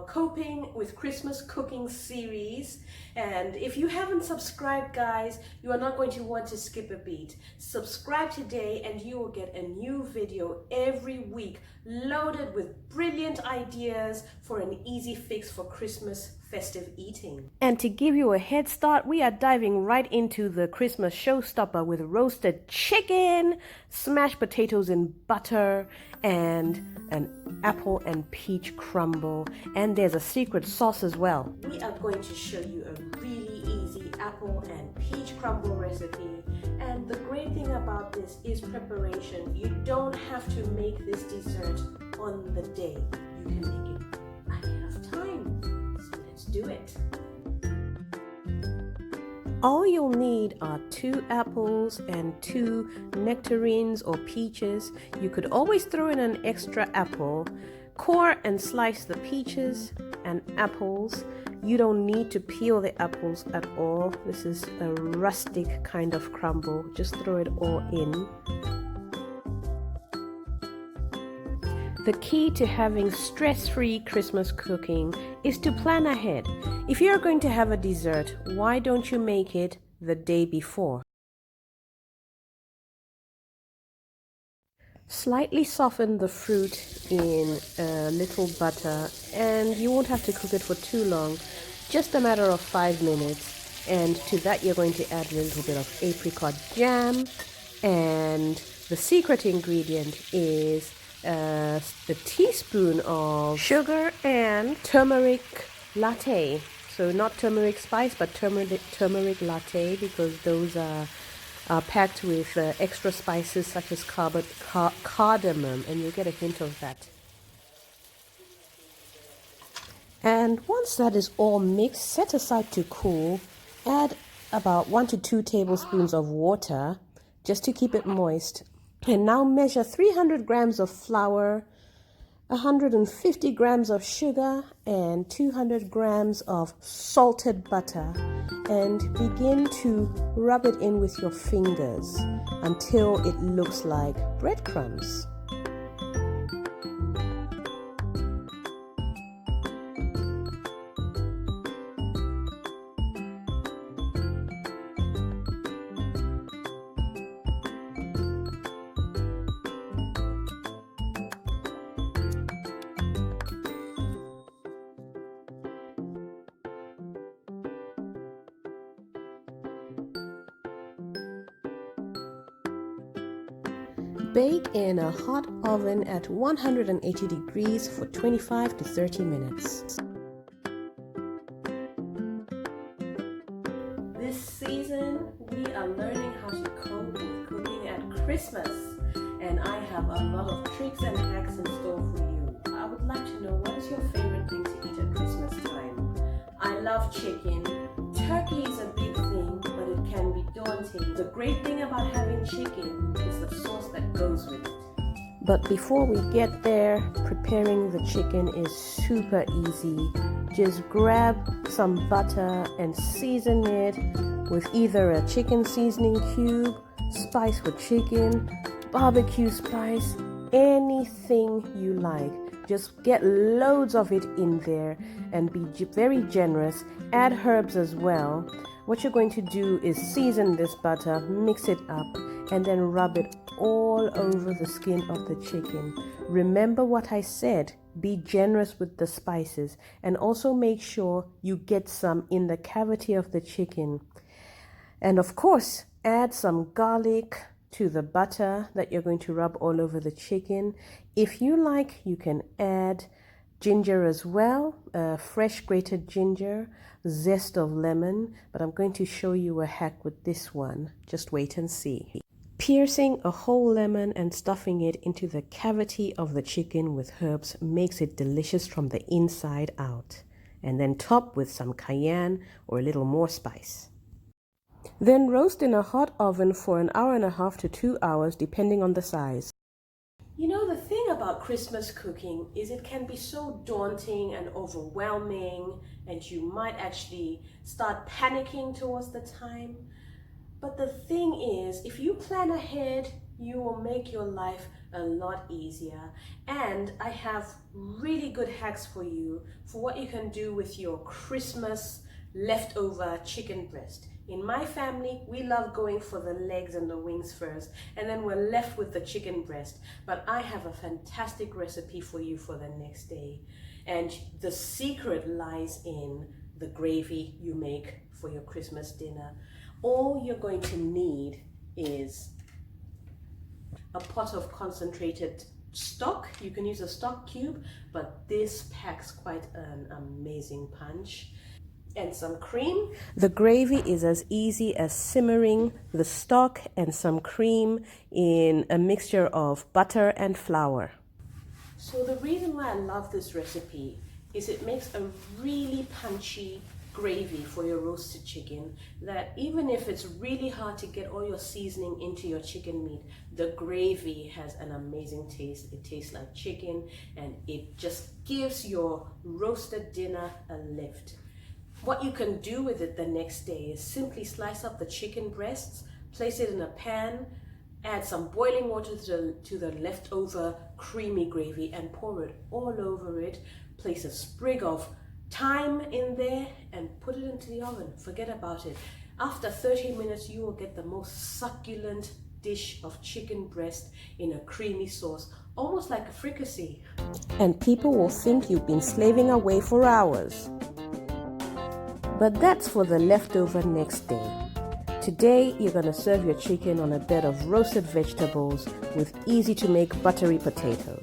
Coping with Christmas Cooking series. And if you haven't subscribed, guys, you are not going to want to skip a beat. Subscribe today and you will get a new video every week loaded with brilliant ideas for an easy fix for Christmas festive eating. And to give you a head start, we are diving right into the Christmas showstopper with roasted chicken, smashed potatoes in butter, and an apple and peach crumble. And there's a secret sauce as well. We are going to show you a really easy apple and peach crumble recipe. And the great thing about this is preparation. You don't have to make this dessert on the day. You can make it ahead of time. So let's do it. All you'll need are 2 apples and 2 nectarines or peaches. You could always throw in an extra apple. Core and slice the peaches and apples. You don't need to peel the apples at all. This is a rustic kind of crumble. Just throw it all in. The key to having stress-free Christmas cooking is to plan ahead. If you're going to have a dessert, why don't you make it the day before? Slightly soften the fruit in a little butter, and you won't have to cook it for too long, just a matter of 5 minutes. And to that you're going to add a little bit of apricot jam, and the secret ingredient is a teaspoon of sugar and turmeric latte. So not turmeric spice, but turmeric latte, because those are packed with extra spices such as cardamom, and you'll get a hint of that. And once that is all mixed, set aside to cool. Add about 1 to 2 tablespoons of water just to keep it moist. And now measure 300 grams of flour, 150 grams of sugar, and 200 grams of salted butter, and begin to rub it in with your fingers until it looks like breadcrumbs. Bake in a hot oven at 180 degrees for 25 to 30 minutes. This season, we are learning how to cope with cooking at Christmas, and I have a lot of tricks and hacks in store for you. I would like to know, what is your favorite thing to eat at Christmas time? I love chicken. Turkey is a big thing, but it can be daunting. The great thing about having chicken is the sauce that goes with it. But before we get there, preparing the chicken is super easy. Just grab some butter and season it with either a chicken seasoning cube, spice with chicken, barbecue spice, anything you like. Just get loads of it in there and be very generous. Add herbs as well. What you're going to do is season this butter, mix it up, and then rub it all over the skin of the chicken. Remember what I said, be generous with the spices, and also make sure you get some in the cavity of the chicken. And of course, add some garlic to the butter that you're going to rub all over the chicken. If you like, you can add ginger as well, fresh grated ginger, zest of lemon, but I'm going to show you a hack with this one. Just wait and see. Piercing a whole lemon and stuffing it into the cavity of the chicken with herbs makes it delicious from the inside out. And then top with some cayenne or a little more spice. Then roast in a hot oven for 1.5 hours to 2 hours, depending on the size. You know, the thing about Christmas cooking is it can be so daunting and overwhelming, and you might actually start panicking towards the time. But the thing is, if you plan ahead, you will make your life a lot easier. And I have really good hacks for you for what you can do with your Christmas leftover chicken breast. In my family, we love going for the legs and the wings first, and then we're left with the chicken breast. But I have a fantastic recipe for you for the next day. And the secret lies in the gravy you make for your Christmas dinner. All you're going to need is a pot of concentrated stock. You can use a stock cube, but this packs quite an amazing punch. And some cream. The gravy is as easy as simmering the stock and some cream in a mixture of butter and flour. So the reason why I love this recipe is it makes a really punchy gravy for your roasted chicken that even if it's really hard to get all your seasoning into your chicken meat, the gravy has an amazing taste. It tastes like chicken and it just gives your roasted dinner a lift. What you can do with it the next day is simply slice up the chicken breasts, place it in a pan, add some boiling water to the leftover creamy gravy and pour it all over it. Place a sprig of thyme in there and put it into the oven. Forget about it. After 30 minutes, you will get the most succulent dish of chicken breast in a creamy sauce, almost like a fricassee. And people will think you've been slaving away for hours. But that's for the leftover next day. Today, you're going to serve your chicken on a bed of roasted vegetables with easy to make buttery potato.